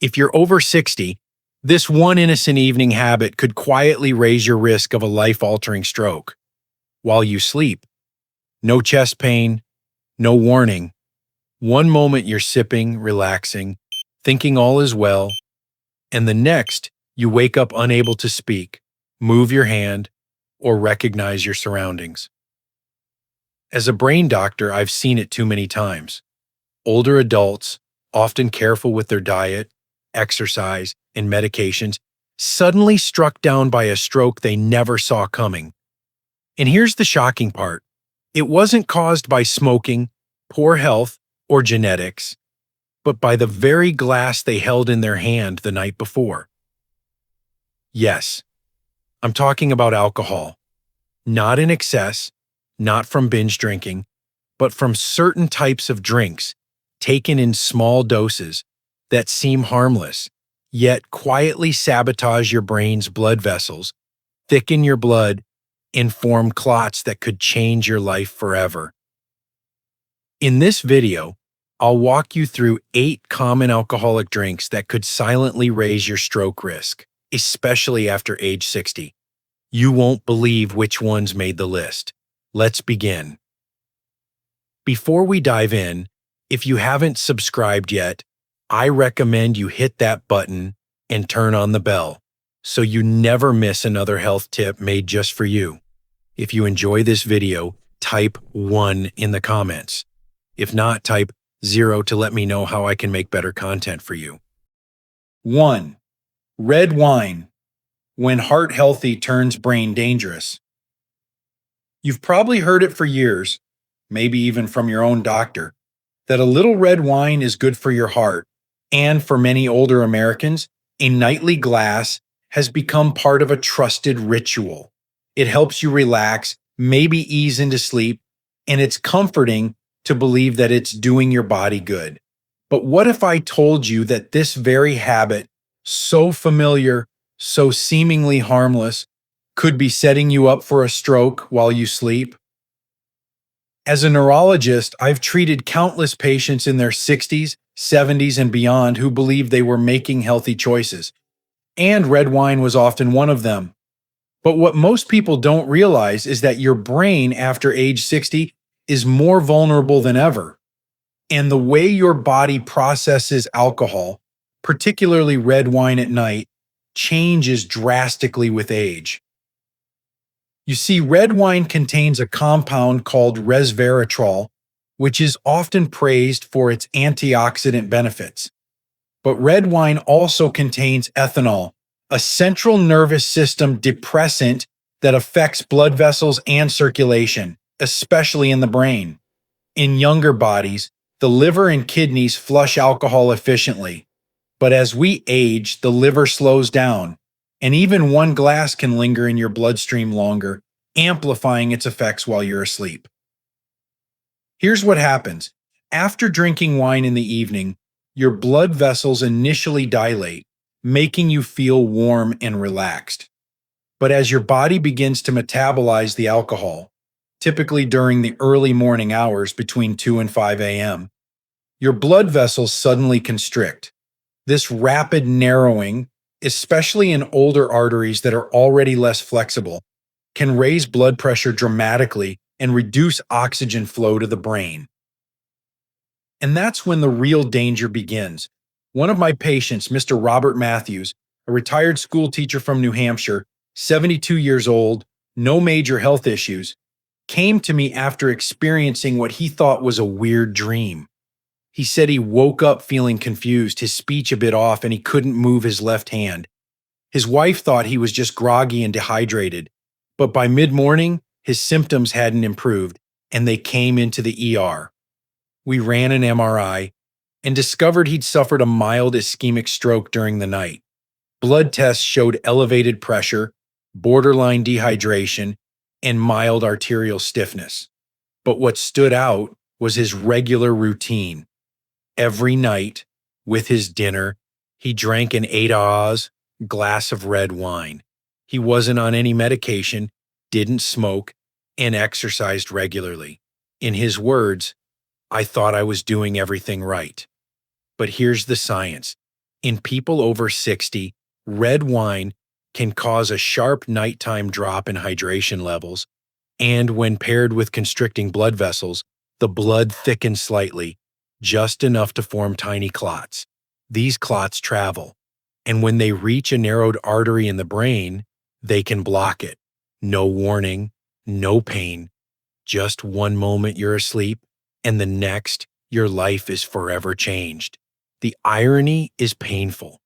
If you're over 60, this one innocent evening habit could quietly raise your risk of a life-altering stroke. While you sleep, no chest pain, no warning. One moment you're sipping, relaxing, thinking all is well, and the next you wake up unable to speak, move your hand, or recognize your surroundings. As a brain doctor, I've seen it too many times. Older adults, often careful with their diet, exercise, and medications, suddenly struck down by a stroke they never saw coming. And here's the shocking part. It wasn't caused by smoking, poor health, or genetics, but by the very glass they held in their hand the night before. Yes, I'm talking about alcohol. Not in excess, not from binge drinking, but from certain types of drinks taken in small doses that seem harmless, yet quietly sabotage your brain's blood vessels, thicken your blood, and form clots that could change your life forever. In this video, I'll walk you through 8 common alcoholic drinks that could silently raise your stroke risk, especially after age 60. You won't believe which ones made the list. Let's begin. Before we dive in, if you haven't subscribed yet, I recommend you hit that button and turn on the bell so you never miss another health tip made just for you. If you enjoy this video, type 1 in the comments. If not, type 0 to let me know how I can make better content for you. 1. Red wine. When heart healthy turns brain dangerous. You've probably heard it for years, maybe even from your own doctor, that a little red wine is good for your heart, and for many older Americans, a nightly glass has become part of a trusted ritual. It helps you relax, maybe ease into sleep, and it's comforting to believe that it's doing your body good. But what if I told you that this very habit, so familiar, so seemingly harmless, could be setting you up for a stroke while you sleep? As a neurologist, I've treated countless patients in their 60s, 70s, and beyond who believed they were making healthy choices, and red wine was often one of them. But what most people don't realize is that your brain after age 60 is more vulnerable than ever, and the way your body processes alcohol, particularly red wine at night, changes drastically with age. You see, red wine contains a compound called resveratrol, which is often praised for its antioxidant benefits. But red wine also contains ethanol, a central nervous system depressant that affects blood vessels and circulation, especially in the brain. In younger bodies, the liver and kidneys flush alcohol efficiently. But as we age, the liver slows down, and even one glass can linger in your bloodstream longer, amplifying its effects while you're asleep. Here's what happens. After drinking wine in the evening, your blood vessels initially dilate, making you feel warm and relaxed. But as your body begins to metabolize the alcohol, typically during the early morning hours between 2 and 5 a.m., your blood vessels suddenly constrict. This rapid narrowing, especially in older arteries that are already less flexible, can raise blood pressure dramatically and reduce oxygen flow to the brain. And that's when the real danger begins. One of my patients, Mr. Robert Matthews, a retired school teacher from New Hampshire, 72 years old, no major health issues, came to me after experiencing what he thought was a weird dream. He said he woke up feeling confused, his speech a bit off, and he couldn't move his left hand. His wife thought he was just groggy and dehydrated, but by mid-morning, his symptoms hadn't improved, and they came into the ER. We ran an MRI and discovered he'd suffered a mild ischemic stroke during the night. Blood tests showed elevated pressure, borderline dehydration, and mild arterial stiffness. But what stood out was his regular routine. Every night, with his dinner, he drank an 8 glass of red wine. He wasn't on any medication, didn't smoke, and exercised regularly. In his words, I thought I was doing everything right. But here's the science. In people over 60, red wine can cause a sharp nighttime drop in hydration levels, and when paired with constricting blood vessels, the blood thickens slightly, just enough to form tiny clots. These clots travel, and when they reach a narrowed artery in the brain, they can block it. No warning, no pain, just one moment you're asleep, and the next, your life is forever changed. The irony is painful.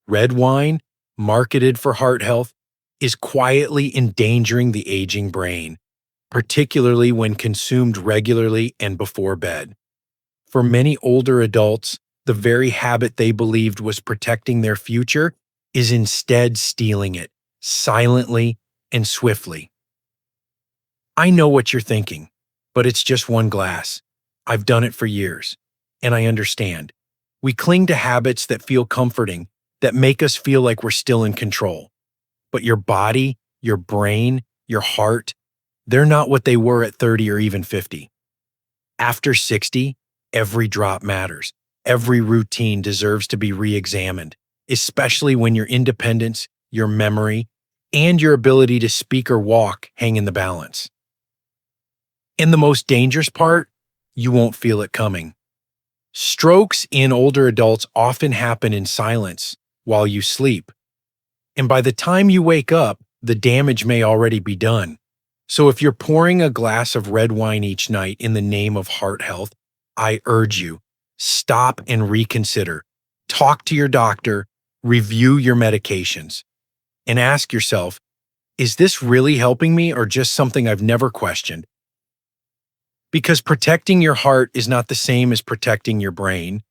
Red wine, marketed for heart health, is quietly endangering the aging brain, particularly when consumed regularly and before bed. For many older adults, the very habit they believed was protecting their future is instead stealing it, silently and swiftly. I know what you're thinking, but it's just one glass. I've done it for years, and I understand. We cling to habits that feel comforting, that make us feel like we're still in control. But your body, your brain, your heart, they're not what they were at 30 or even 50. After 60, every drop matters. Every routine deserves to be re-examined, especially when your independence, your memory, and your ability to speak or walk hang in the balance. And the most dangerous part, you won't feel it coming. Strokes in older adults often happen in silence while you sleep. And by the time you wake up, the damage may already be done. So if you're pouring a glass of red wine each night in the name of heart health, I urge you, stop and reconsider. Talk to your doctor, review your medications, and ask yourself, is this really helping me or just something I've never questioned? Because protecting your heart is not the same as protecting your brain.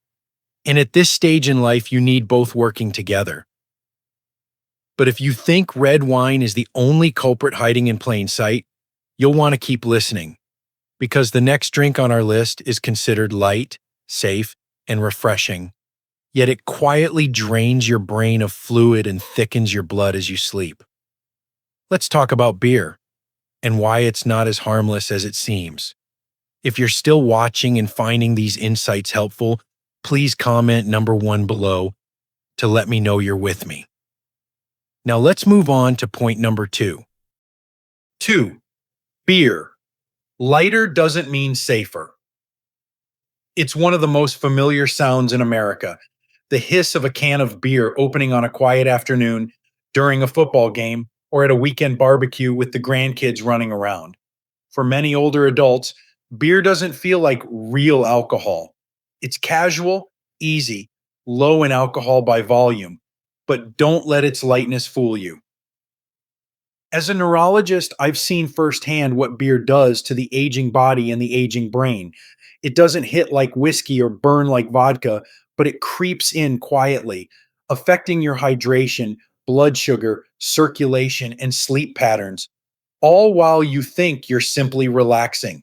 And at this stage in life, you need both working together. But if you think red wine is the only culprit hiding in plain sight, you'll want to keep listening. Because the next drink on our list is considered light, safe, and refreshing. Yet it quietly drains your brain of fluid and thickens your blood as you sleep. Let's talk about beer and why it's not as harmless as it seems. If you're still watching and finding these insights helpful, please comment number 1 below to let me know you're with me. Now let's move on to point number 2. 2. Beer. Lighter doesn't mean safer. It's one of the most familiar sounds in America. The hiss of a can of beer opening on a quiet afternoon during a football game or at a weekend barbecue with the grandkids running around. For many older adults, beer doesn't feel like real alcohol. It's casual, easy, low in alcohol by volume, but don't let its lightness fool you. As a neurologist, I've seen firsthand what beer does to the aging body and the aging brain. It doesn't hit like whiskey or burn like vodka, but it creeps in quietly, affecting your hydration, blood sugar, circulation, and sleep patterns, all while you think you're simply relaxing.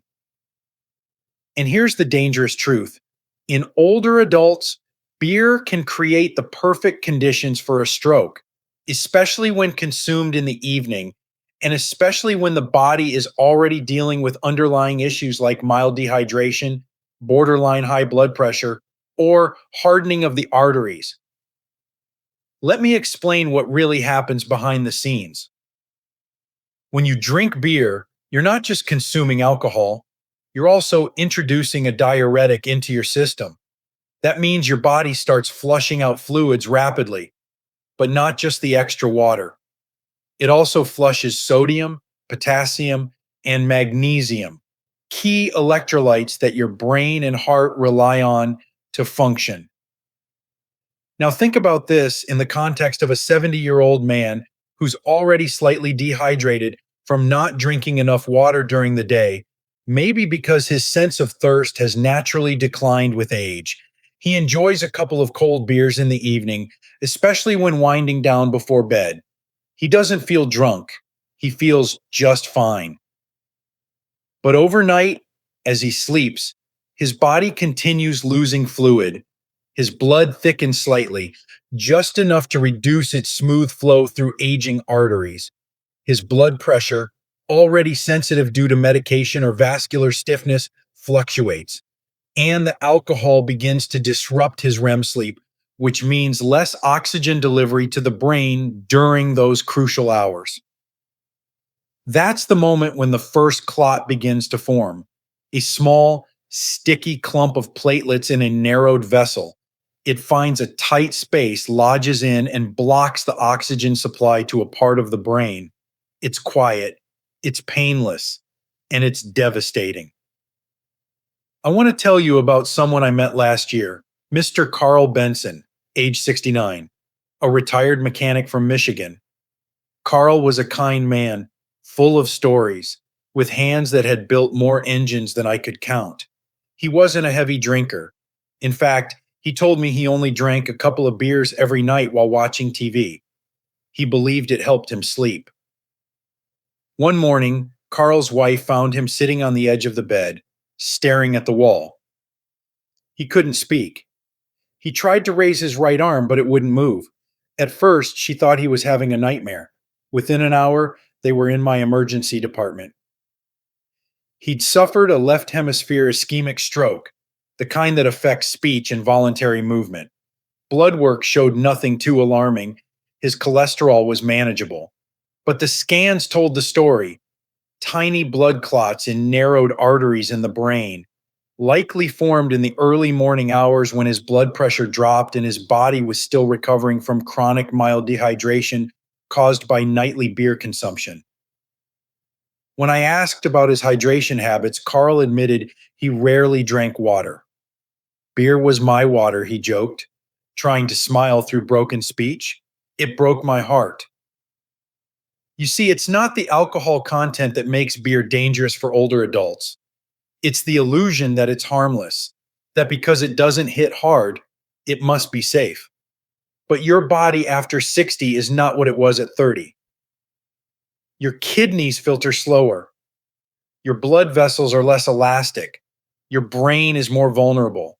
And here's the dangerous truth. In older adults, beer can create the perfect conditions for a stroke, especially when consumed in the evening, and especially when the body is already dealing with underlying issues like mild dehydration, borderline high blood pressure, or hardening of the arteries. Let me explain what really happens behind the scenes. When you drink beer, you're not just consuming alcohol, you're also introducing a diuretic into your system. That means your body starts flushing out fluids rapidly, but not just the extra water. It also flushes sodium, potassium, and magnesium, key electrolytes that your brain and heart rely on to function. Now, think about this in the context of a 70-year-old man who's already slightly dehydrated from not drinking enough water during the day, maybe because his sense of thirst has naturally declined with age. He enjoys a couple of cold beers in the evening, especially when winding down before bed. He doesn't feel drunk. He feels just fine. But overnight, as he sleeps, his body continues losing fluid. His blood thickens slightly, just enough to reduce its smooth flow through aging arteries. His blood pressure, already sensitive due to medication or vascular stiffness, fluctuates. And the alcohol begins to disrupt his REM sleep, which means less oxygen delivery to the brain during those crucial hours. That's the moment when the first clot begins to form, a small, sticky clump of platelets in a narrowed vessel. It finds a tight space, lodges in, and blocks the oxygen supply to a part of the brain. It's quiet, it's painless, and it's devastating. I want to tell you about someone I met last year, Mr. Carl Benson, age 69, a retired mechanic from Michigan. Carl was a kind man, full of stories, with hands that had built more engines than I could count. He wasn't a heavy drinker. In fact, he told me he only drank a couple of beers every night while watching TV. He believed it helped him sleep. One morning, Carl's wife found him sitting on the edge of the bed, staring at the wall. He couldn't speak. He tried to raise his right arm, but it wouldn't move. At first, she thought he was having a nightmare. Within an hour, they were in my emergency department. He'd suffered a left hemisphere ischemic stroke, the kind that affects speech and voluntary movement. Blood work showed nothing too alarming. His cholesterol was manageable. But the scans told the story. Tiny blood clots in narrowed arteries in the brain, likely formed in the early morning hours when his blood pressure dropped and his body was still recovering from chronic mild dehydration caused by nightly beer consumption. When I asked about his hydration habits, Carl admitted he rarely drank water. Beer was my water, he joked, trying to smile through broken speech. It broke my heart. You see, it's not the alcohol content that makes beer dangerous for older adults. It's the illusion that it's harmless, that because it doesn't hit hard, it must be safe. But your body after 60 is not what it was at 30. Your kidneys filter slower. Your blood vessels are less elastic. Your brain is more vulnerable.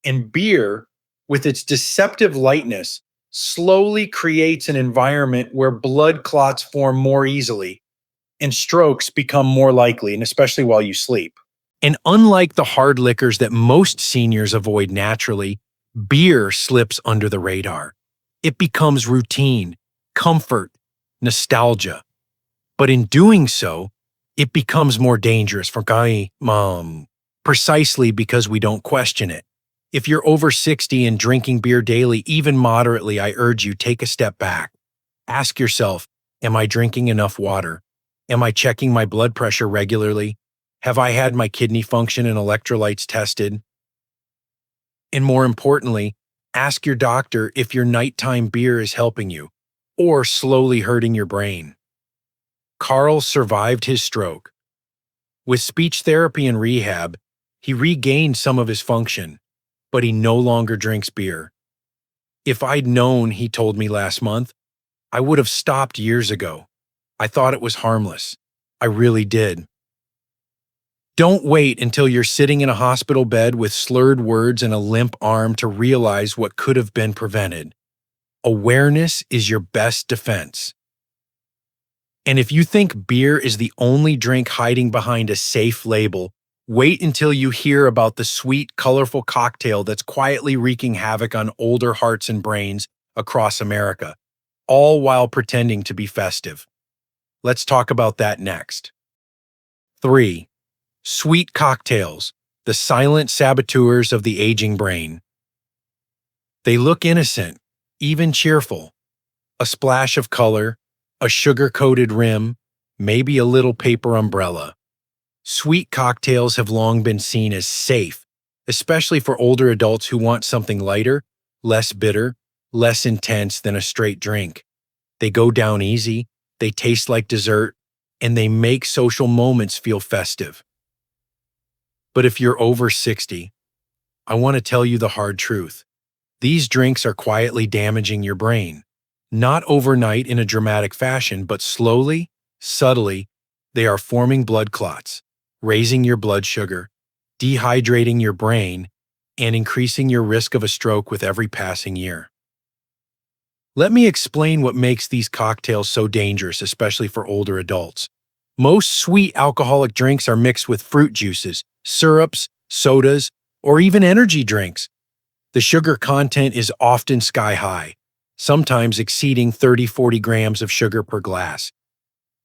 And beer, with its deceptive lightness, slowly creates an environment where blood clots form more easily and strokes become more likely, and especially while you sleep. And unlike the hard liquors that most seniors avoid naturally, beer slips under the radar. It becomes routine, comfort, nostalgia. But in doing so, it becomes more dangerous for precisely because we don't question it. If you're over 60 and drinking beer daily, even moderately, I urge you, take a step back. Ask yourself, am I drinking enough water? Am I checking my blood pressure regularly? Have I had my kidney function and electrolytes tested? And more importantly, ask your doctor if your nighttime beer is helping you or slowly hurting your brain. Carl survived his stroke. With speech therapy and rehab, he regained some of his function, but he no longer drinks beer. If I'd known, he told me last month, I would have stopped years ago. I thought it was harmless. I really did. Don't wait until you're sitting in a hospital bed with slurred words and a limp arm to realize what could have been prevented. Awareness is your best defense. And if you think beer is the only drink hiding behind a safe label, wait until you hear about the sweet, colorful cocktail that's quietly wreaking havoc on older hearts and brains across America, all while pretending to be festive. Let's talk about that next. 3. Sweet cocktails, the silent saboteurs of the aging brain. They look innocent, even cheerful. A splash of color, a sugar-coated rim, maybe a little paper umbrella. Sweet cocktails have long been seen as safe, especially for older adults who want something lighter, less bitter, less intense than a straight drink. They go down easy, they taste like dessert, and they make social moments feel festive. But if you're over 60, I want to tell you the hard truth. These drinks are quietly damaging your brain. Not overnight in a dramatic fashion, but slowly, subtly, they are forming blood clots, raising your blood sugar, dehydrating your brain, and increasing your risk of a stroke with every passing year. Let me explain what makes these cocktails so dangerous, especially for older adults. Most sweet alcoholic drinks are mixed with fruit juices, syrups, sodas, or even energy drinks. The sugar content is often sky high, sometimes exceeding 30-40 grams of sugar per glass.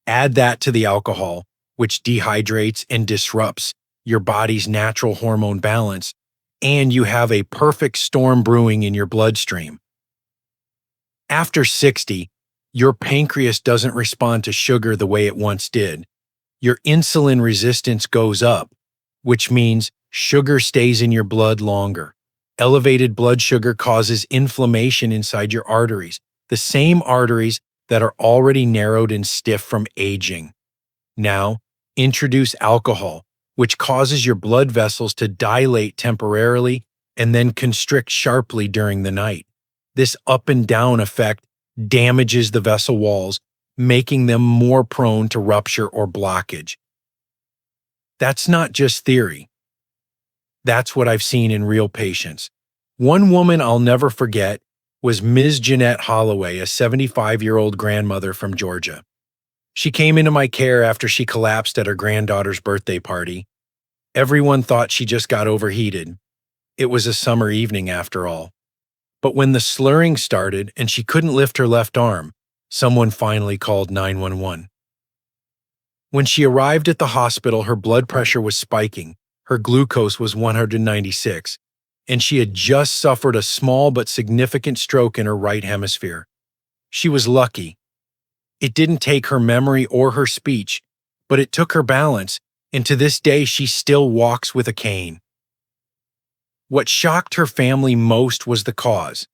Add that to the alcohol, which dehydrates and disrupts your body's natural hormone balance, and you have a perfect storm brewing in your bloodstream. After 60, your pancreas doesn't respond to sugar the way it once did. Your insulin resistance goes up, which means sugar stays in your blood longer. Elevated blood sugar causes inflammation inside your arteries, the same arteries that are already narrowed and stiff from aging. Now, introduce alcohol, which causes your blood vessels to dilate temporarily and then constrict sharply during the night. This up and down effect damages the vessel walls, making them more prone to rupture or blockage. That's not just theory. That's what I've seen in real patients. One woman I'll never forget was Ms. Jeanette Holloway, a 75-year-old grandmother from Georgia. She came into my care after she collapsed at her granddaughter's birthday party. Everyone thought she just got overheated. It was a summer evening after all. But when the slurring started and she couldn't lift her left arm, someone finally called 911. When she arrived at the hospital, her blood pressure was spiking, her glucose was 196, and she had just suffered a small but significant stroke in her right hemisphere. She was lucky. It didn't take her memory or her speech, but it took her balance, and to this day she still walks with a cane. What shocked her family most was the cause.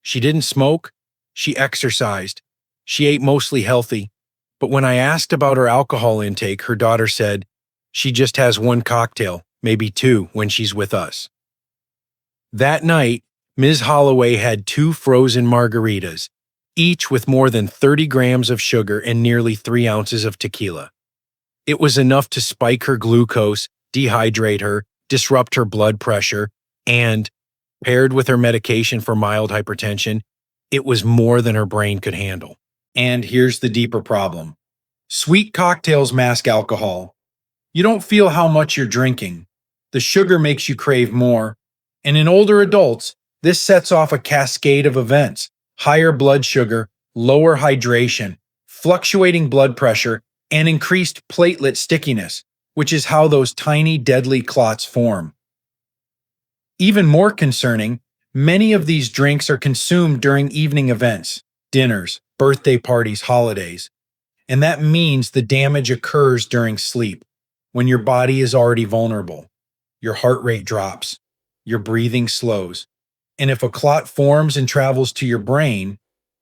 She didn't smoke, she exercised, she ate mostly healthy, but when I asked about her alcohol intake, her daughter said, "She just has one cocktail, maybe two, when she's with us." That night, Ms. Holloway had 2 frozen margaritas, each with more than 30 grams of sugar and nearly 3 ounces of tequila. It was enough to spike her glucose, dehydrate her, disrupt her blood pressure, and, paired with her medication for mild hypertension, it was more than her brain could handle. And here's the deeper problem. Sweet cocktails mask alcohol. You don't feel how much you're drinking. The sugar makes you crave more. And in older adults, this sets off a cascade of events: higher blood sugar, lower hydration, fluctuating blood pressure, and increased platelet stickiness, which is how those tiny deadly clots form. Even more concerning, many of these drinks are consumed during evening events, dinners, birthday parties, holidays. And that means the damage occurs during sleep, when your body is already vulnerable. Your heart rate drops, your breathing slows, and if a clot forms and travels to your brain,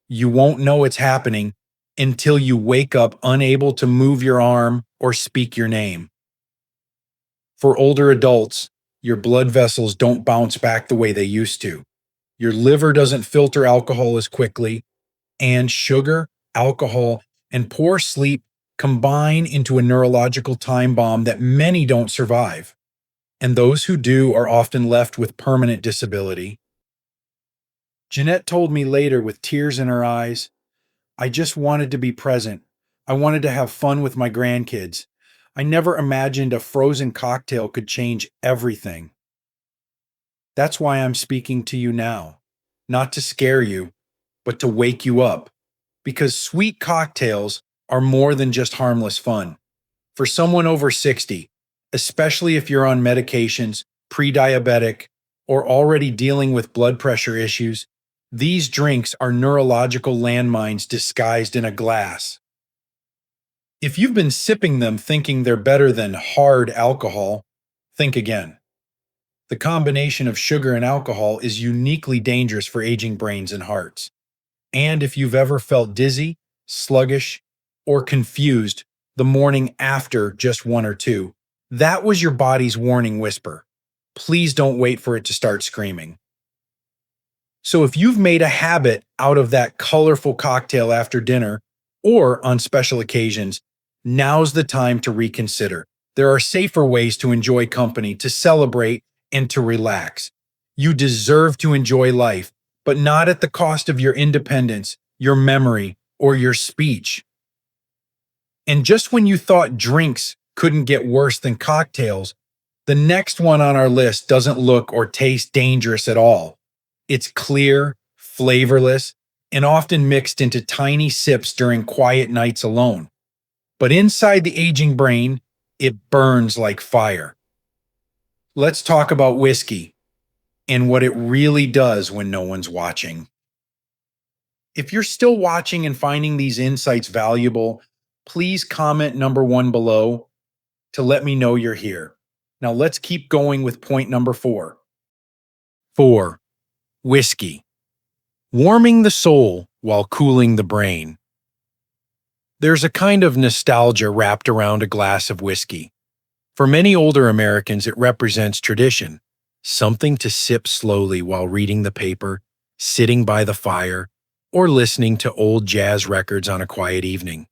you won't know it's happening until you wake up unable to move your arm or speak your name. For older adults, your blood vessels don't bounce back the way they used to. Your liver doesn't filter alcohol as quickly, and sugar, alcohol, and poor sleep combine into a neurological time bomb that many don't survive. And those who do are often left with permanent disability. Jeanette told me later with tears in her eyes, "I just wanted to be present. I wanted to have fun with my grandkids. I never imagined a frozen cocktail could change everything." That's why I'm speaking to you now, not to scare you, but to wake you up. Because sweet cocktails are more than just harmless fun. For someone over 60, especially if you're on medications, pre-diabetic, or already dealing with blood pressure issues, these drinks are neurological landmines disguised in a glass. If you've been sipping them thinking they're better than hard alcohol, think again. The combination of sugar and alcohol is uniquely dangerous for aging brains and hearts. And if you've ever felt dizzy, sluggish, or confused the morning after just one or two, that was your body's warning whisper. Please don't wait for it to start screaming. So if you've made a habit out of that colorful cocktail after dinner or on special occasions, now's the time to reconsider. There are safer ways to enjoy company, to celebrate, and to relax. You deserve to enjoy life, but not at the cost of your independence, your memory, or your speech. And just when you thought drinks couldn't get worse than cocktails, the next one on our list doesn't look or taste dangerous at all. It's clear, flavorless, and often mixed into tiny sips during quiet nights alone. But inside the aging brain, it burns like fire. Let's talk about whiskey and what it really does when no one's watching. If you're still watching and finding these insights valuable, please comment number 1 below to let me know you're here. Now let's keep going with point number 4. 4. Whiskey. Warming the soul while cooling the brain. There's a kind of nostalgia wrapped around a glass of whiskey. For many older Americans, it represents tradition, something to sip slowly while reading the paper, sitting by the fire, or listening to old jazz records on a quiet evening.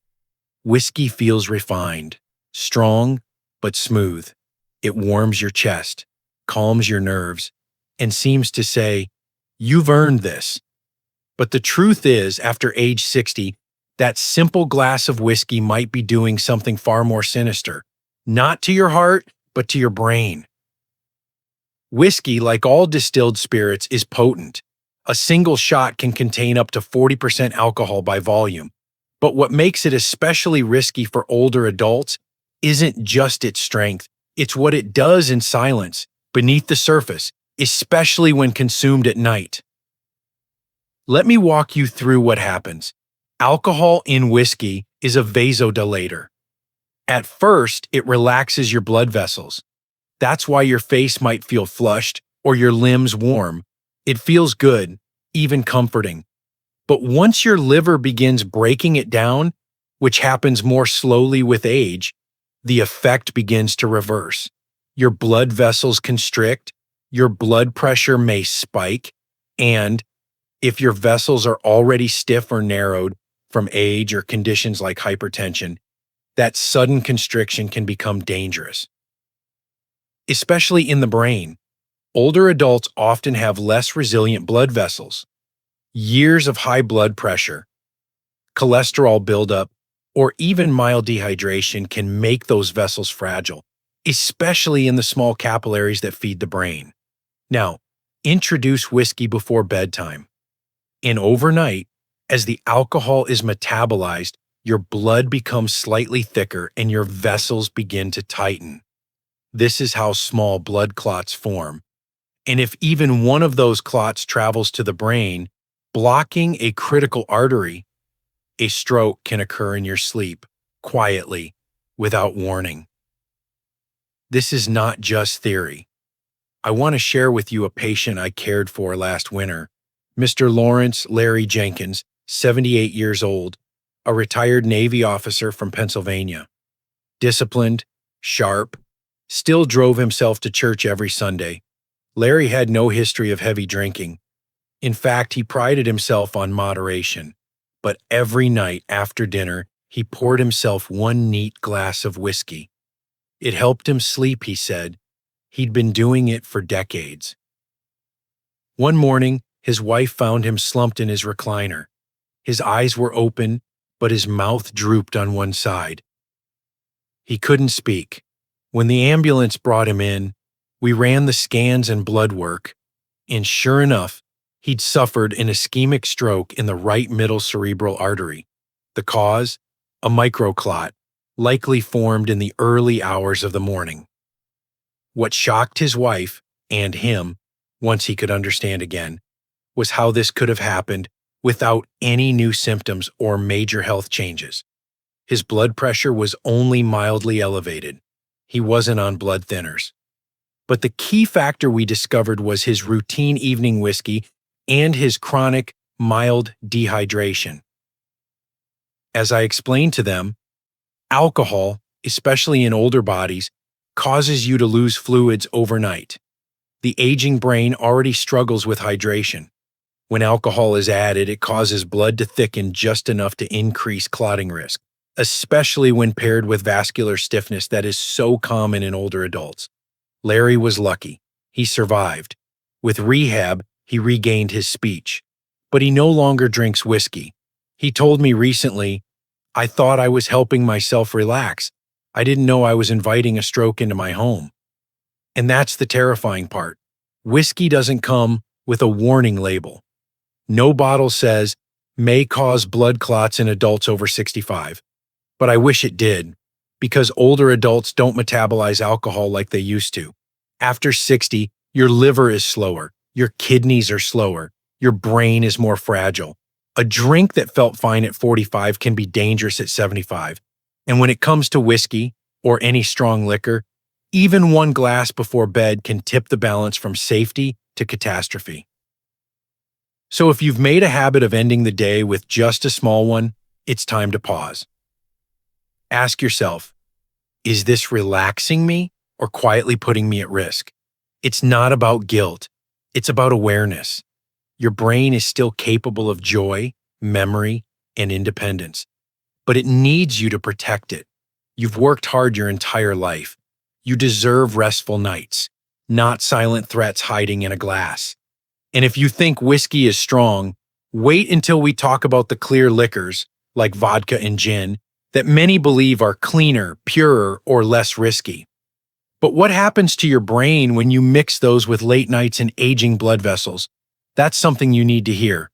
Whiskey feels refined, strong, but smooth. It warms your chest, calms your nerves, and seems to say, "You've earned this." But the truth is, after age 60, that simple glass of whiskey might be doing something far more sinister, not to your heart, but to your brain. Whiskey, like all distilled spirits, is potent. A single shot can contain up to 40% alcohol by volume. But what makes it especially risky for older adults isn't just its strength, it's what it does in silence, beneath the surface, especially when consumed at night. Let me walk you through what happens. Alcohol in whiskey is a vasodilator. At first, it relaxes your blood vessels. That's why your face might feel flushed or your limbs warm. It feels good, even comforting. But once your liver begins breaking it down, which happens more slowly with age, the effect begins to reverse. Your blood vessels constrict, your blood pressure may spike, and if your vessels are already stiff or narrowed from age or conditions like hypertension, that sudden constriction can become dangerous. Especially in the brain, older adults often have less resilient blood vessels. Years of high blood pressure, cholesterol buildup, or even mild dehydration can make those vessels fragile, especially in the small capillaries that feed the brain. Now, introduce whiskey before bedtime. And overnight, as the alcohol is metabolized, your blood becomes slightly thicker and your vessels begin to tighten. This is how small blood clots form. And if even one of those clots travels to the brain, blocking a critical artery, a stroke can occur in your sleep, quietly, without warning. This is not just theory. I want to share with you a patient I cared for last winter, Mr. Lawrence Larry Jenkins, 78 years old, a retired Navy officer from Pennsylvania. Disciplined, sharp, still drove himself to church every Sunday. Larry had no history of heavy drinking. In fact, he prided himself on moderation. But every night after dinner, he poured himself one neat glass of whiskey. It helped him sleep, he said. He'd been doing it for decades. One morning, his wife found him slumped in his recliner. His eyes were open, but his mouth drooped on one side. He couldn't speak. When the ambulance brought him in, we ran the scans and blood work, and sure enough, he'd suffered an ischemic stroke in the right middle cerebral artery. The cause? A microclot, likely formed in the early hours of the morning. What shocked his wife, and him, once he could understand again, was how this could have happened without any new symptoms or major health changes. His blood pressure was only mildly elevated. He wasn't on blood thinners. But the key factor we discovered was his routine evening whiskey and his chronic, mild dehydration. As I explained to them, alcohol, especially in older bodies, causes you to lose fluids overnight. The aging brain already struggles with hydration. When alcohol is added, it causes blood to thicken just enough to increase clotting risk, especially when paired with vascular stiffness that is so common in older adults. Larry was lucky. He survived. With rehab, he regained his speech. But he no longer drinks whiskey. He told me recently, "I thought I was helping myself relax. I didn't know I was inviting a stroke into my home." And that's the terrifying part. Whiskey doesn't come with a warning label. No bottle says, may cause blood clots in adults over 65. But I wish it did, because older adults don't metabolize alcohol like they used to. After 60, your liver is slower, your kidneys are slower, your brain is more fragile. A drink that felt fine at 45 can be dangerous at 75. And when it comes to whiskey or any strong liquor, even one glass before bed can tip the balance from safety to catastrophe. So if you've made a habit of ending the day with just a small one, it's time to pause. Ask yourself, is this relaxing me or quietly putting me at risk? It's not about guilt. It's about awareness. Your brain is still capable of joy, memory, and independence, but it needs you to protect it. You've worked hard your entire life. You deserve restful nights, not silent threats hiding in a glass. And if you think whiskey is strong, wait until we talk about the clear liquors, like vodka and gin, that many believe are cleaner, purer, or less risky. But what happens to your brain when you mix those with late nights and aging blood vessels? That's something you need to hear.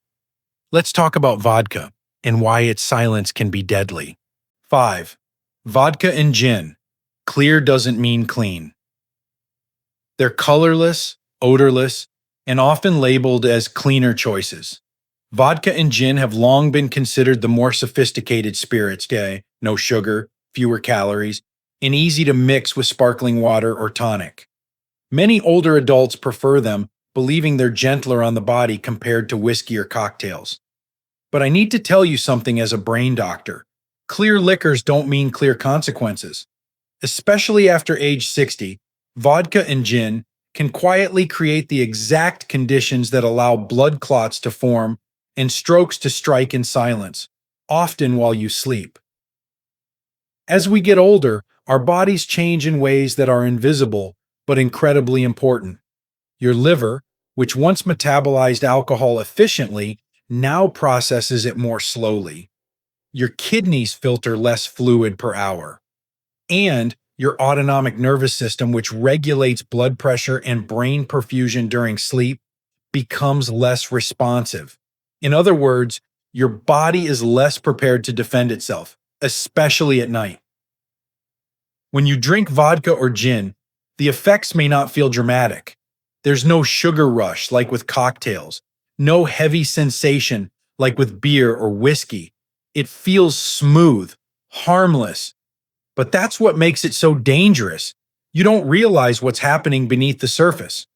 Let's talk about vodka and why its silence can be deadly. 5. Vodka and gin. Clear doesn't mean clean. They're colorless, odorless, and often labeled as cleaner choices. Vodka and gin have long been considered the more sophisticated spirits, no sugar, fewer calories, and easy to mix with sparkling water or tonic. Many older adults prefer them, believing they're gentler on the body compared to whiskey or cocktails. But I need to tell you something as a brain doctor. Clear liquors don't mean clear consequences. Especially after age 60, vodka and gin can quietly create the exact conditions that allow blood clots to form and strokes to strike in silence, often while you sleep. As we get older, our bodies change in ways that are invisible but incredibly important. Your liver, which once metabolized alcohol efficiently, now processes it more slowly. Your kidneys filter less fluid per hour. And your autonomic nervous system, which regulates blood pressure and brain perfusion during sleep, becomes less responsive. In other words, your body is less prepared to defend itself, especially at night. When you drink vodka or gin, the effects may not feel dramatic. There's no sugar rush like with cocktails, no heavy sensation like with beer or whiskey. It feels smooth, harmless. But that's what makes it so dangerous. You don't realize what's happening beneath the surface.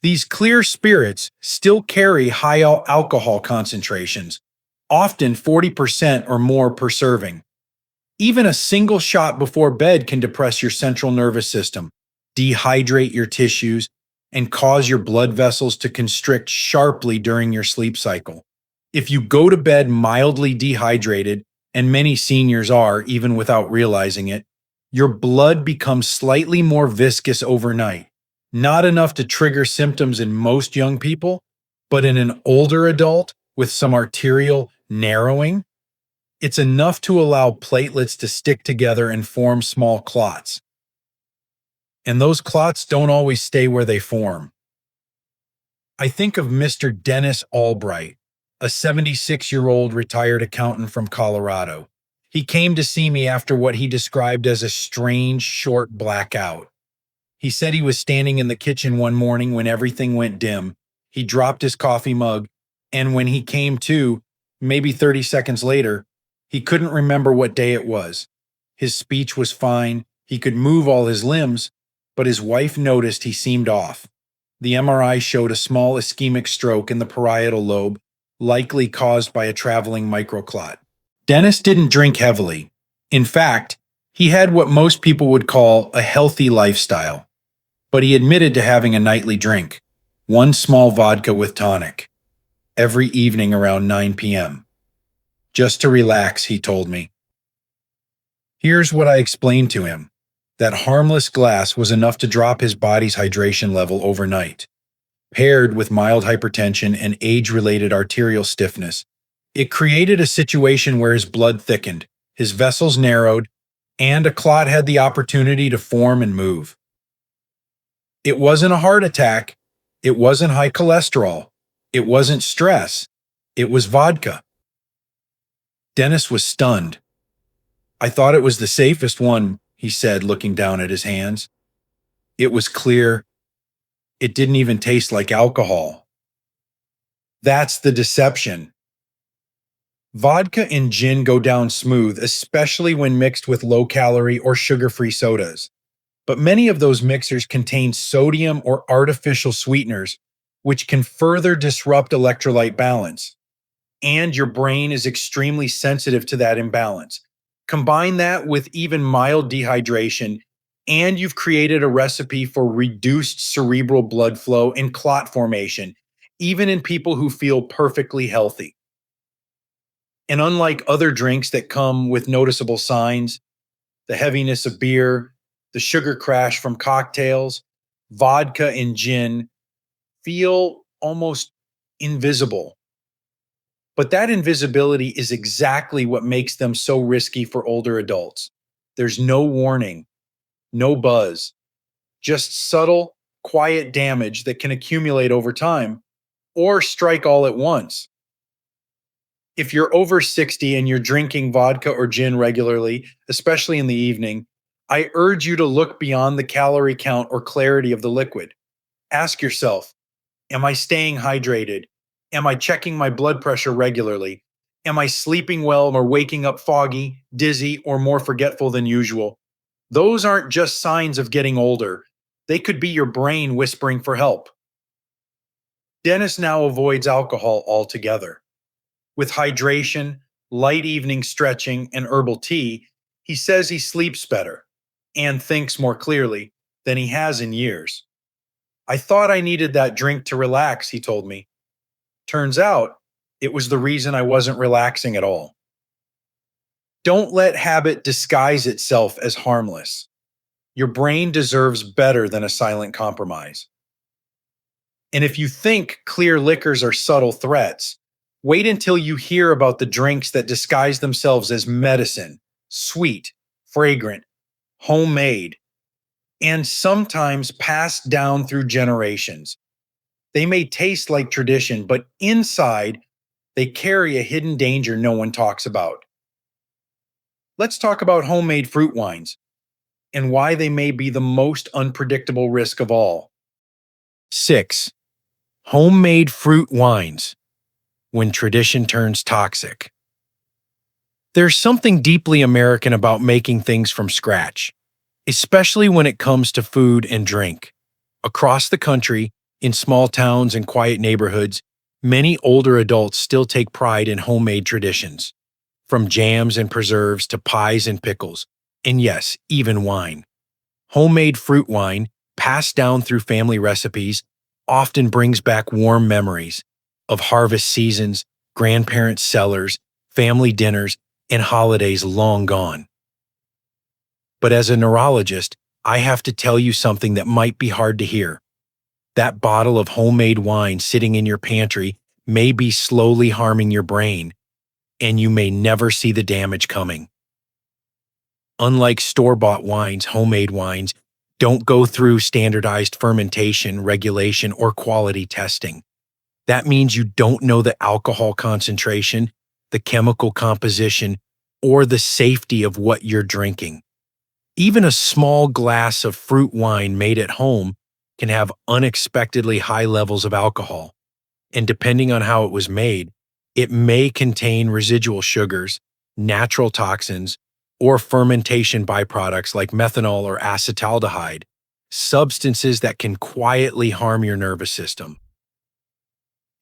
These clear spirits still carry high alcohol concentrations, often 40% or more per serving. Even a single shot before bed can depress your central nervous system, dehydrate your tissues, and cause your blood vessels to constrict sharply during your sleep cycle. If you go to bed mildly dehydrated, and many seniors are even without realizing it, your blood becomes slightly more viscous overnight. Not enough to trigger symptoms in most young people, but in an older adult with some arterial narrowing, it's enough to allow platelets to stick together and form small clots. And those clots don't always stay where they form. I think of Mr. Dennis Albright, a 76-year-old retired accountant from Colorado. He came to see me after what he described as a strange, short blackout. He said he was standing in the kitchen one morning when everything went dim. He dropped his coffee mug, and when he came to, maybe 30 seconds later, he couldn't remember what day it was. His speech was fine, he could move all his limbs, but his wife noticed he seemed off. The MRI showed a small ischemic stroke in the parietal lobe, likely caused by a traveling microclot. Dennis didn't drink heavily. In fact, he had what most people would call a healthy lifestyle. But he admitted to having a nightly drink, one small vodka with tonic, every evening around 9 p.m. Just to relax, he told me. Here's what I explained to him. That harmless glass was enough to drop his body's hydration level overnight. Paired with mild hypertension and age-related arterial stiffness, it created a situation where his blood thickened, his vessels narrowed, and a clot had the opportunity to form and move. It wasn't a heart attack, It wasn't high cholesterol. It wasn't stress. It was vodka. Dennis was stunned. I thought it was the safest one, he said, looking down at his hands. It was clear. It didn't even taste like alcohol. That's the deception. Vodka and gin go down smooth, especially when mixed with low-calorie or sugar-free sodas. But many of those mixers contain sodium or artificial sweeteners, which can further disrupt electrolyte balance. And your brain is extremely sensitive to that imbalance. Combine that with even mild dehydration, and you've created a recipe for reduced cerebral blood flow and clot formation, even in people who feel perfectly healthy. And unlike other drinks that come with noticeable signs, the heaviness of beer, the sugar crash from cocktails, vodka and gin feel almost invisible. But that invisibility is exactly what makes them so risky for older adults. There's no warning, no buzz, just subtle, quiet damage that can accumulate over time or strike all at once. If you're over 60 and you're drinking vodka or gin regularly, especially in the evening, I urge you to look beyond the calorie count or clarity of the liquid. Ask yourself, am I staying hydrated? Am I checking my blood pressure regularly? Am I sleeping well or waking up foggy, dizzy, or more forgetful than usual? Those aren't just signs of getting older. They could be your brain whispering for help. Dennis now avoids alcohol altogether. With hydration, light evening stretching, and herbal tea, he says he sleeps better and thinks more clearly than he has in years. I thought I needed that drink to relax, he told me. Turns out, it was the reason I wasn't relaxing at all. Don't let habit disguise itself as harmless. Your brain deserves better than a silent compromise. And if you think clear liquors are subtle threats, wait until you hear about the drinks that disguise themselves as medicine, sweet, fragrant, homemade, and sometimes passed down through generations. They may taste like tradition, but inside, they carry a hidden danger no one talks about. Let's talk about homemade fruit wines and why they may be the most unpredictable risk of all. 6. Homemade fruit wines. When tradition turns toxic. There's something deeply American about making things from scratch, especially when it comes to food and drink. Across the country, in small towns and quiet neighborhoods, many older adults still take pride in homemade traditions, from jams and preserves to pies and pickles, and yes, even wine. Homemade fruit wine, passed down through family recipes, often brings back warm memories of harvest seasons, grandparents' cellars, family dinners, and holidays long gone. But as a neurologist, I have to tell you something that might be hard to hear. That bottle of homemade wine sitting in your pantry may be slowly harming your brain, and you may never see the damage coming. Unlike store-bought wines, homemade wines don't go through standardized fermentation, regulation, or quality testing. That means you don't know the alcohol concentration, the chemical composition, or the safety of what you're drinking. Even a small glass of fruit wine made at home can have unexpectedly high levels of alcohol, and depending on how it was made, it may contain residual sugars, natural toxins, or fermentation byproducts like methanol or acetaldehyde, substances that can quietly harm your nervous system.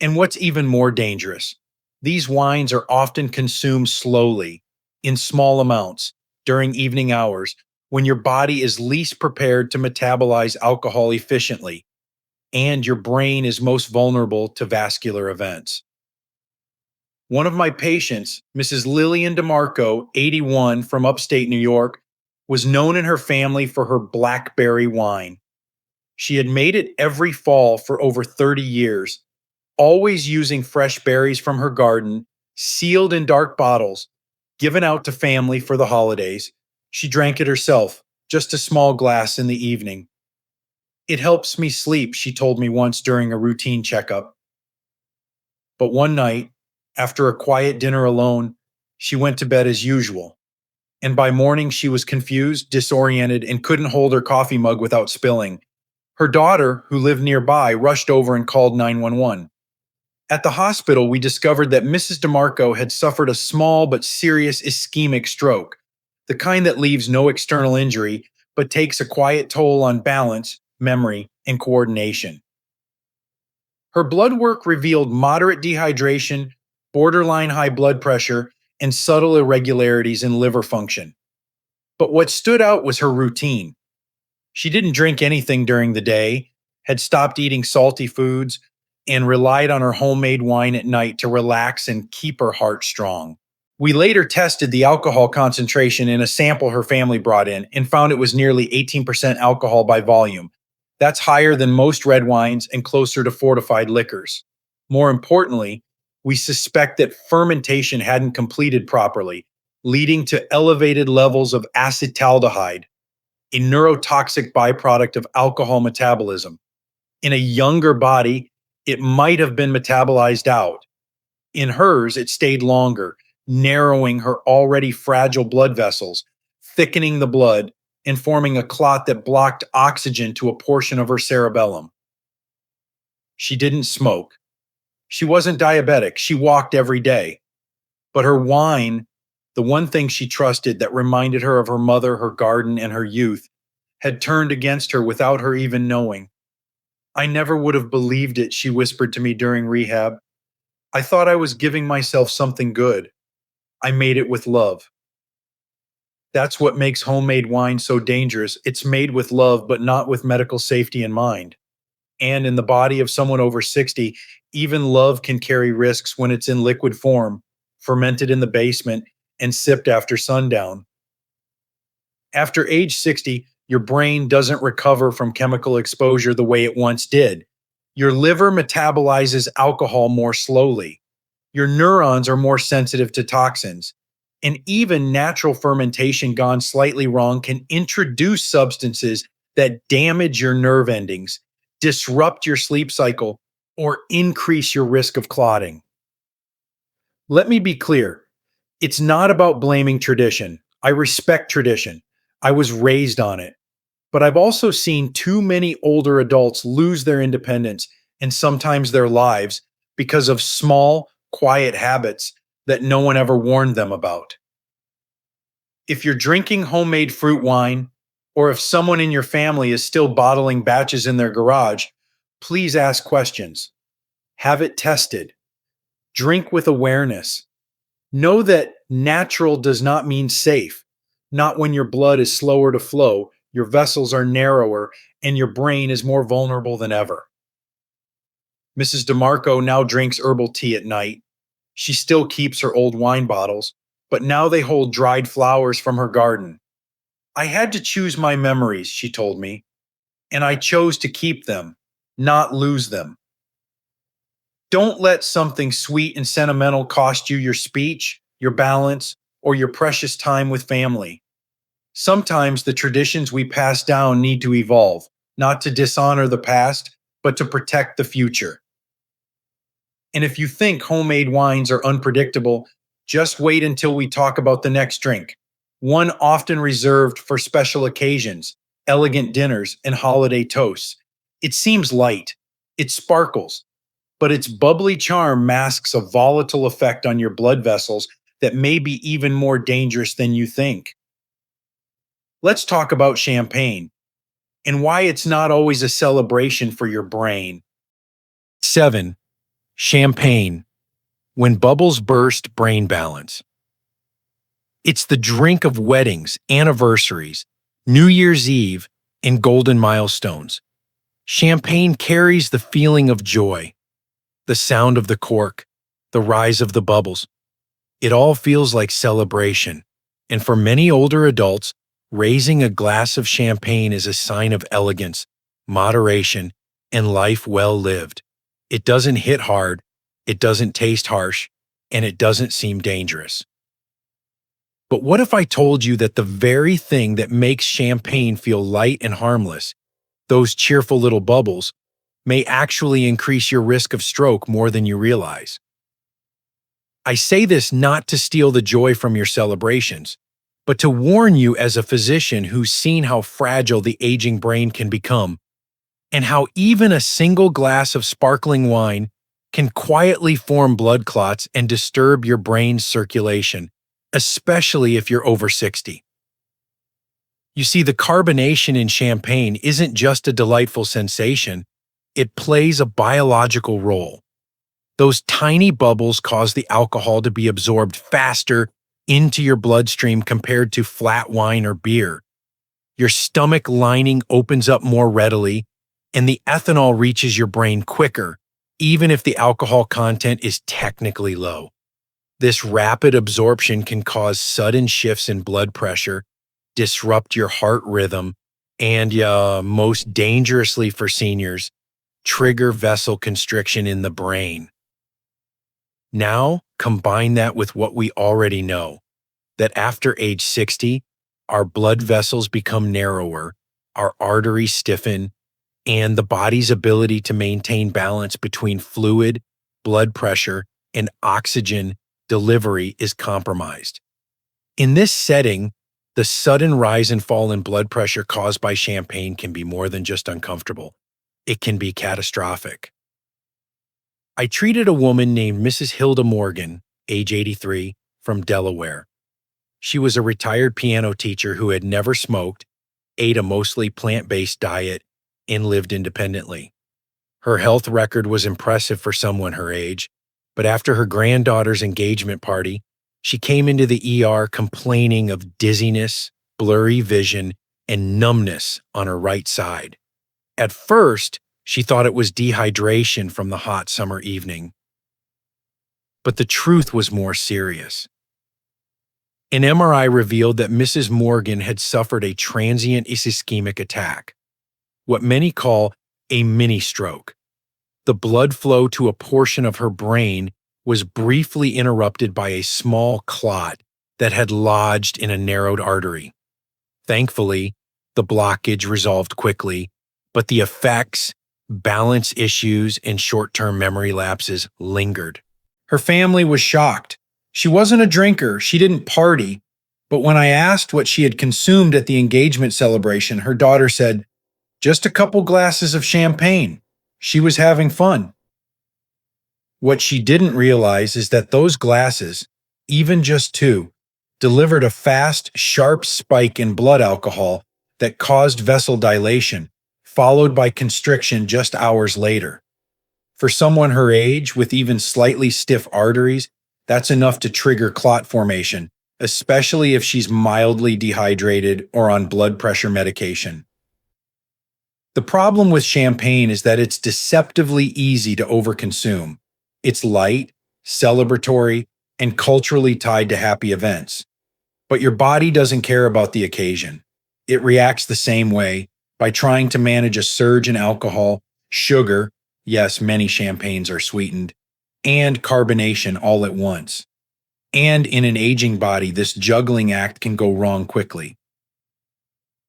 And what's even more dangerous, these wines are often consumed slowly, in small amounts, during evening hours, when your body is least prepared to metabolize alcohol efficiently, and your brain is most vulnerable to vascular events. One of my patients, Mrs. Lillian DeMarco, 81, from upstate New York, was known in her family for her blackberry wine. She had made it every fall for over 30 years, always using fresh berries from her garden, sealed in dark bottles, given out to family for the holidays. She drank it herself, just a small glass in the evening. It helps me sleep, she told me once during a routine checkup. But one night, after a quiet dinner alone, she went to bed as usual. And by morning, she was confused, disoriented, and couldn't hold her coffee mug without spilling. Her daughter, who lived nearby, rushed over and called 911. At the hospital, we discovered that Mrs. DeMarco had suffered a small but serious ischemic stroke, the kind that leaves no external injury but takes a quiet toll on balance, memory, and coordination. Her blood work revealed moderate dehydration, borderline high blood pressure, and subtle irregularities in liver function. But what stood out was her routine. She didn't drink anything during the day, had stopped eating salty foods, and relied on her homemade wine at night to relax and keep her heart strong. We later tested the alcohol concentration in a sample her family brought in and found it was nearly 18% alcohol by volume. That's higher than most red wines and closer to fortified liquors. More importantly, we suspect that fermentation hadn't completed properly, leading to elevated levels of acetaldehyde, a neurotoxic byproduct of alcohol metabolism. In a younger body, it might have been metabolized out. In hers, it stayed longer, narrowing her already fragile blood vessels, thickening the blood, and forming a clot that blocked oxygen to a portion of her cerebellum. She didn't smoke. She wasn't diabetic. She walked every day. But her wine, the one thing she trusted that reminded her of her mother, her garden, and her youth, had turned against her without her even knowing. I never would have believed it, she whispered to me during rehab. I thought I was giving myself something good. I made it with love. That's what makes homemade wine so dangerous. It's made with love, but not with medical safety in mind. And in the body of someone over 60, even love can carry risks when it's in liquid form, fermented in the basement, and sipped after sundown. After age 60, your brain doesn't recover from chemical exposure the way it once did. Your liver metabolizes alcohol more slowly. Your neurons are more sensitive to toxins. And even natural fermentation gone slightly wrong can introduce substances that damage your nerve endings, disrupt your sleep cycle, or increase your risk of clotting. Let me be clear. It's not about blaming tradition. I respect tradition. I was raised on it. But I've also seen too many older adults lose their independence and sometimes their lives because of small, quiet habits that no one ever warned them about. If you're drinking homemade fruit wine, or if someone in your family is still bottling batches in their garage, please ask questions. Have it tested. Drink with awareness. Know that natural does not mean safe, not when your blood is slower to flow, your vessels are narrower, and your brain is more vulnerable than ever. Mrs. DeMarco now drinks herbal tea at night. She still keeps her old wine bottles, but now they hold dried flowers from her garden. I had to choose my memories, she told me, and I chose to keep them, not lose them. Don't let something sweet and sentimental cost you your speech, your balance, or your precious time with family. Sometimes the traditions we pass down need to evolve, not to dishonor the past, but to protect the future. And if you think homemade wines are unpredictable, just wait until we talk about the next drink, one often reserved for special occasions, elegant dinners, and holiday toasts. It seems light, it sparkles, but its bubbly charm masks a volatile effect on your blood vessels that may be even more dangerous than you think. Let's talk about champagne and why it's not always a celebration for your brain. 7. Champagne. When bubbles burst, brain balance. It's the drink of weddings, anniversaries, New Year's Eve, and golden milestones. Champagne carries the feeling of joy, the sound of the cork, the rise of the bubbles. It all feels like celebration. And for many older adults, raising a glass of champagne is a sign of elegance, moderation, and life well lived. It doesn't hit hard, it doesn't taste harsh, and it doesn't seem dangerous. But what if I told you that the very thing that makes champagne feel light and harmless those cheerful little bubbles, may actually increase your risk of stroke more than you realize. I say this not to steal the joy from your celebrations, but to warn you as a physician who's seen how fragile the aging brain can become, and how even a single glass of sparkling wine can quietly form blood clots and disturb your brain's circulation, especially if you're over 60. You see, the carbonation in champagne isn't just a delightful sensation, it plays a biological role. Those tiny bubbles cause the alcohol to be absorbed faster into your bloodstream compared to flat wine or beer. Your stomach lining opens up more readily, and the ethanol reaches your brain quicker, even if the alcohol content is technically low. This rapid absorption can cause sudden shifts in blood pressure, disrupt your heart rhythm, and most dangerously for seniors, trigger vessel constriction in the brain. Now, combine that with what we already know, that after age 60, our blood vessels become narrower, our arteries stiffen, and the body's ability to maintain balance between fluid, blood pressure, and oxygen delivery is compromised. In this setting, the sudden rise and fall in blood pressure caused by champagne can be more than just uncomfortable. It can be catastrophic. I treated a woman named Mrs. Hilda Morgan, age 83, from Delaware. She was a retired piano teacher who had never smoked, ate a mostly plant-based diet, and lived independently. Her health record was impressive for someone her age, but after her granddaughter's engagement party, she came into the ER complaining of dizziness, blurry vision, and numbness on her right side. At first, she thought it was dehydration from the hot summer evening. But the truth was more serious. An MRI revealed that Mrs. Morgan had suffered a transient ischemic attack, what many call a mini stroke. The blood flow to a portion of her brain was briefly interrupted by a small clot that had lodged in a narrowed artery. Thankfully, the blockage resolved quickly, but the effects, balance issues, and short-term memory lapses lingered. Her family was shocked. She wasn't a drinker, she didn't party, but when I asked what she had consumed at the engagement celebration, her daughter said, "Just a couple glasses of champagne. She was having fun." What she didn't realize is that those glasses, even just two, delivered a fast, sharp spike in blood alcohol that caused vessel dilation, followed by constriction just hours later. For someone her age with even slightly stiff arteries, that's enough to trigger clot formation, especially if she's mildly dehydrated or on blood pressure medication. The problem with champagne is that it's deceptively easy to overconsume. It's light, celebratory, and culturally tied to happy events. But your body doesn't care about the occasion. It reacts the same way by trying to manage a surge in alcohol, sugar, yes, many champagnes are sweetened, and carbonation all at once. And in an aging body, this juggling act can go wrong quickly.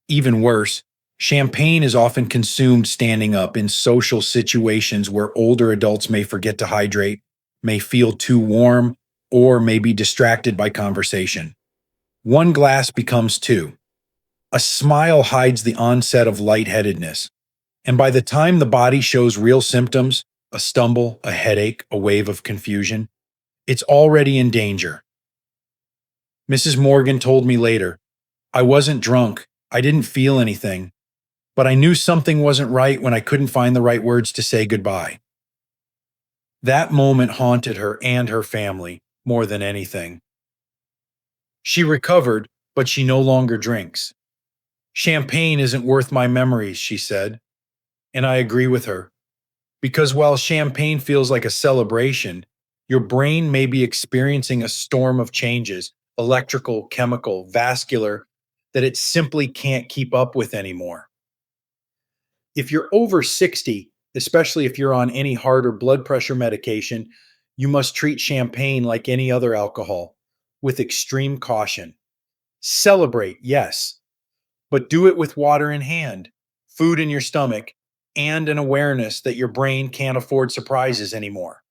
Even worse, champagne is often consumed standing up in social situations where older adults may forget to hydrate, may feel too warm, or may be distracted by conversation. One glass becomes two. A smile hides the onset of lightheadedness, and by the time the body shows real symptoms, a stumble, a headache, a wave of confusion, it's already in danger. Mrs. Morgan told me later, "I wasn't drunk, I didn't feel anything, but I knew something wasn't right when I couldn't find the right words to say goodbye." That moment haunted her and her family more than anything. She recovered, but she no longer drinks. "Champagne isn't worth my memories," she said. And I agree with her. Because while champagne feels like a celebration, your brain may be experiencing a storm of changes, electrical, chemical, vascular, that it simply can't keep up with anymore. If you're over 60, especially if you're on any heart or blood pressure medication, you must treat champagne like any other alcohol, with extreme caution. Celebrate, yes, but do it with water in hand. food in your stomach, and an awareness that your brain can't afford surprises anymore.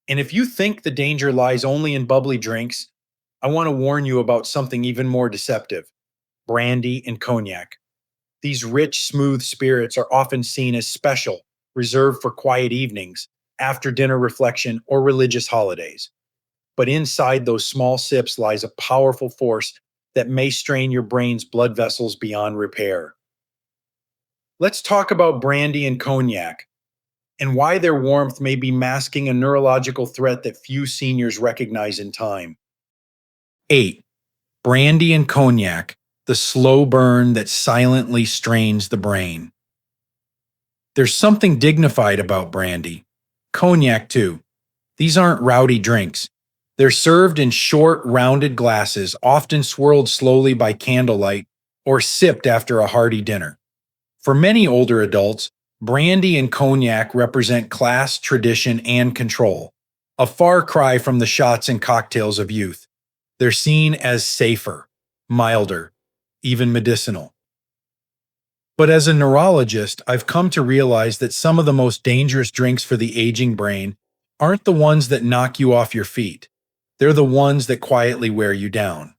And if you think the danger lies only in bubbly drinks, I want to warn you about something even more deceptive: brandy and cognac. These rich, smooth spirits are often seen as special, reserved for quiet evenings, after dinner reflection, or religious holidays. But inside those small sips lies a powerful force that may strain your brain's blood vessels beyond repair. Let's talk about brandy and cognac and why their warmth may be masking a neurological threat that few seniors recognize in time. 8. Brandy and cognac, the slow burn that silently strains the brain. There's something dignified about brandy. Cognac, too. These aren't rowdy drinks. They're served in short, rounded glasses, often swirled slowly by candlelight or sipped after a hearty dinner. For many older adults, brandy and cognac represent class, tradition, and control, a far cry from the shots and cocktails of youth. They're seen as safer, milder, even medicinal. But as a neurologist, I've come to realize that some of the most dangerous drinks for the aging brain aren't the ones that knock you off your feet. They're the ones that quietly wear you down.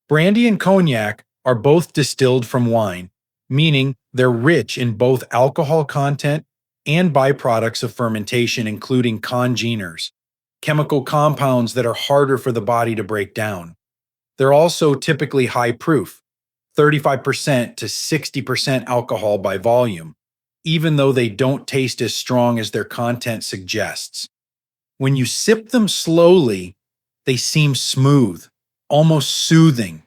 Brandy and cognac are both distilled from wine, meaning they're rich in both alcohol content and byproducts of fermentation, including congeners, chemical compounds that are harder for the body to break down. They're also typically high proof, 35% to 60% alcohol by volume, even though they don't taste as strong as their content suggests. When you sip them slowly, they seem smooth, almost soothing,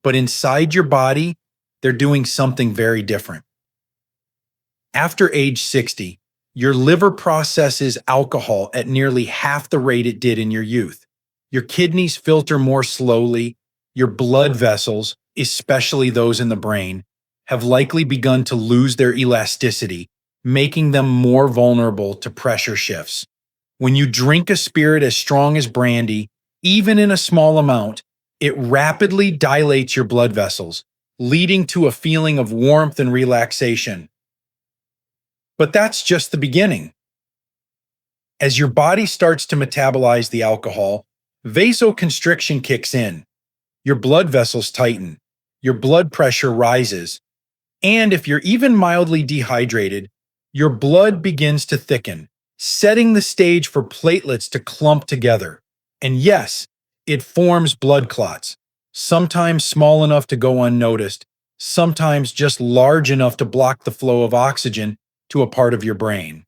but inside your body, they're doing something very different. After age 60, your liver processes alcohol at nearly half the rate it did in your youth. Your kidneys filter more slowly. Your blood vessels, especially those in the brain, have likely begun to lose their elasticity, making them more vulnerable to pressure shifts. When you drink a spirit as strong as brandy, even in a small amount, it rapidly dilates your blood vessels, leading to a feeling of warmth and relaxation. But that's just the beginning. As your body starts to metabolize the alcohol, vasoconstriction kicks in. Your blood vessels tighten, your blood pressure rises, and if you're even mildly dehydrated, your blood begins to thicken, setting the stage for platelets to clump together. And yes, it forms blood clots, sometimes small enough to go unnoticed, sometimes just large enough to block the flow of oxygen to a part of your brain.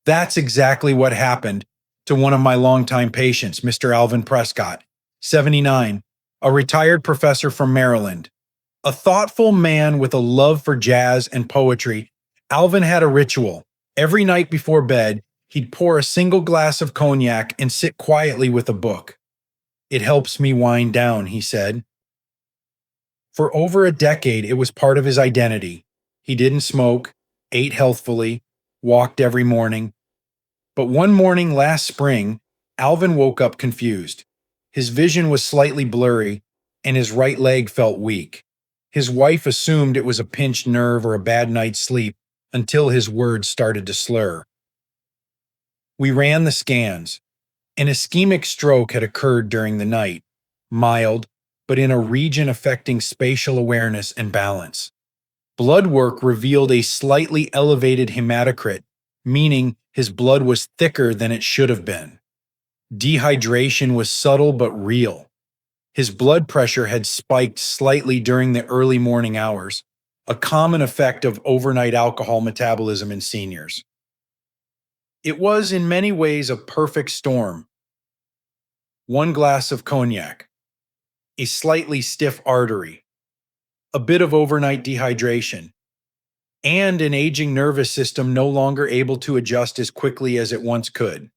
That's exactly what happened to one of my longtime patients, Mr. Alvin Prescott, 79, a retired professor from Maryland. A thoughtful man with a love for jazz and poetry, Alvin had a ritual. Every night before bed, he'd pour a single glass of cognac and sit quietly with a book. "It helps me wind down," he said. For over a decade, it was part of his identity. He didn't smoke, ate healthfully, walked every morning. But one morning last spring, Alvin woke up confused. His vision was slightly blurry, and his right leg felt weak. His wife assumed it was a pinched nerve or a bad night's sleep until his words started to slur. We ran the scans. An ischemic stroke had occurred during the night, mild, but in a region affecting spatial awareness and balance. Blood work revealed a slightly elevated hematocrit, meaning his blood was thicker than it should have been. Dehydration was subtle but real. His blood pressure had spiked slightly during the early morning hours, a common effect of overnight alcohol metabolism in seniors. It was in many ways a perfect storm. One glass of cognac, a slightly stiff artery, a bit of overnight dehydration, and an aging nervous system no longer able to adjust as quickly as it once could.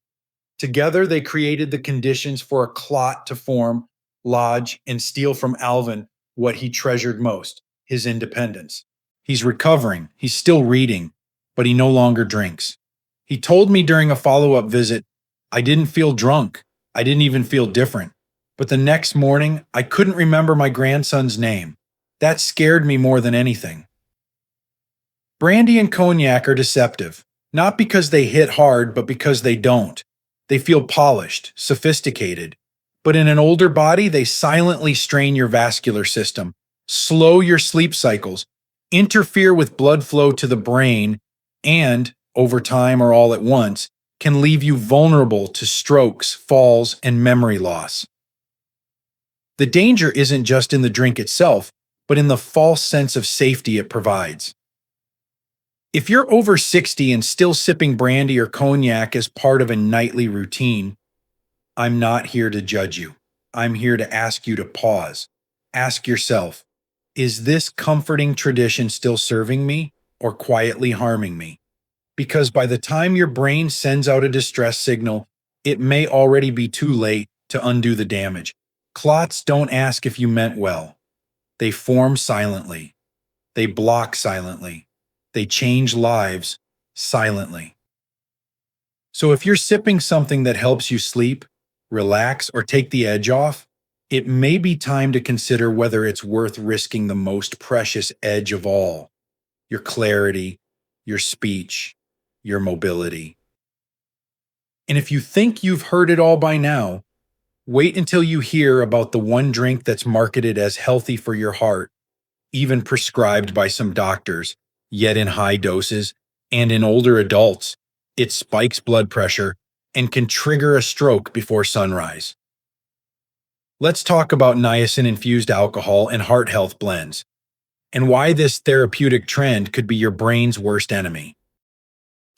Together, they created the conditions for a clot to form, lodge, and steal from Alvin what he treasured most: his independence. He's recovering, he's still reading, but he no longer drinks. He told me during a follow-up visit, "I didn't feel drunk. I didn't even feel different. But the next morning, I couldn't remember my grandson's name. That scared me more than anything. Brandy and cognac are deceptive, not because they hit hard, but because they don't. They feel polished, sophisticated, but in an older body, they silently strain your vascular system, slow your sleep cycles, interfere with blood flow to the brain, and, over time or all at once, can leave you vulnerable to strokes, falls, and memory loss. The danger isn't just in the drink itself, but in the false sense of safety it provides. If you're over 60 and still sipping brandy or cognac as part of a nightly routine, I'm not here to judge you. I'm here to ask you to pause. Ask yourself, is this comforting tradition still serving me or quietly harming me? Because by the time your brain sends out a distress signal, it may already be too late to undo the damage. Clots don't ask if you meant well. They form silently. They block silently. They change lives silently. So if you're sipping something that helps you sleep, relax, or take the edge off, it may be time to consider whether it's worth risking the most precious edge of all: your clarity, your speech, your mobility. And if you think you've heard it all by now, wait until you hear about the one drink that's marketed as healthy for your heart, even prescribed by some doctors, yet in high doses, and in older adults, it spikes blood pressure and can trigger a stroke before sunrise. Let's talk about niacin-infused alcohol and heart health blends, and why this therapeutic trend could be your brain's worst enemy.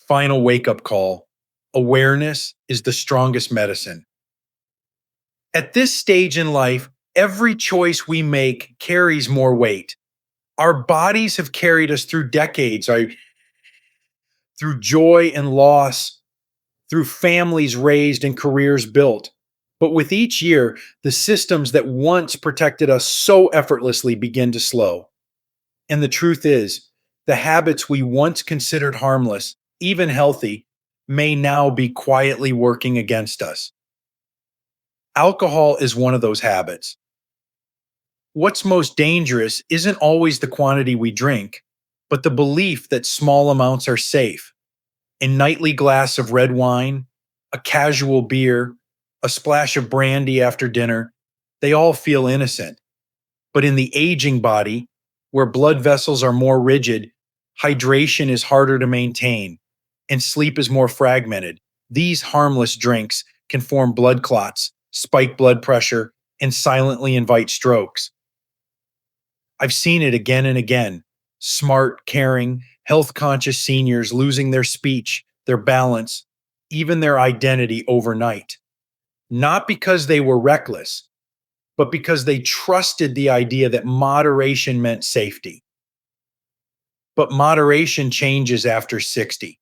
Final wake-up call: awareness is the strongest medicine. At this stage in life, every choice we make carries more weight. Our bodies have carried us through decades, through joy and loss, through families raised and careers built. But with each year, the systems that once protected us so effortlessly begin to slow. And the truth is, the habits we once considered harmless, even healthy, may now be quietly working against us. Alcohol is one of those habits. What's most dangerous isn't always the quantity we drink, but the belief that small amounts are safe. A nightly glass of red wine, a casual beer, a splash of brandy after dinner, they all feel innocent. But in the aging body, where blood vessels are more rigid, hydration is harder to maintain, and sleep is more fragmented, these harmless drinks can form blood clots, spike blood pressure, and silently invite strokes. I've seen it again and again. Smart, caring, health-conscious seniors losing their speech, their balance, even their identity overnight. Not because they were reckless, but because they trusted the idea that moderation meant safety. But moderation changes after 60.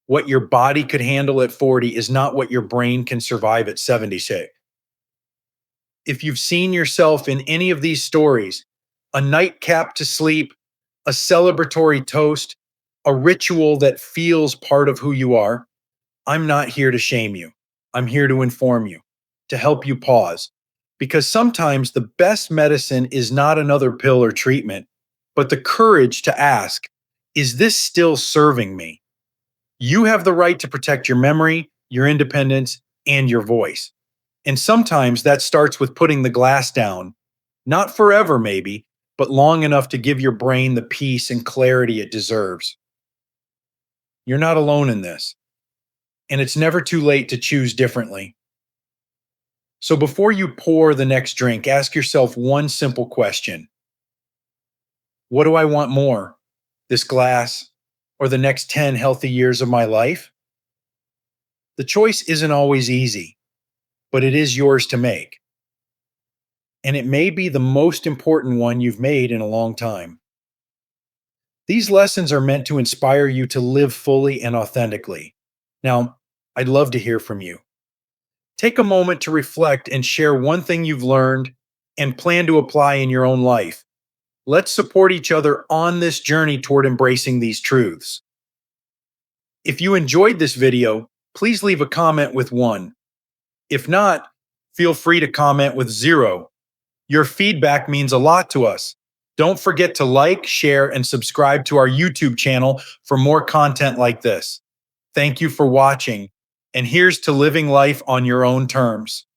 What your body could handle at 40 is not what your brain can survive at 76. If you've seen yourself in any of these stories, a nightcap to sleep, a celebratory toast, a ritual that feels part of who you are, I'm not here to shame you. I'm here to inform you, to help you pause. Because sometimes the best medicine is not another pill or treatment, but the courage to ask, is this still serving me? You have the right to protect your memory, your independence, and your voice. And sometimes that starts with putting the glass down, not forever maybe, but long enough to give your brain the peace and clarity it deserves. You're not alone in this, and it's never too late to choose differently. So before you pour the next drink, ask yourself one simple question. What do I want more? This glass or the next 10 healthy years of my life? The choice isn't always easy, but it is yours to make. And it may be the most important one you've made in a long time. These lessons are meant to inspire you to live fully and authentically. Now, I'd love to hear from you. Take a moment to reflect and share one thing you've learned and plan to apply in your own life. Let's support each other on this journey toward embracing these truths. If you enjoyed this video, please leave a comment with 1. If not, feel free to comment with 0. Your feedback means a lot to us. Don't forget to like, share, and subscribe to our YouTube channel for more content like this. Thank you for watching, and here's to living life on your own terms.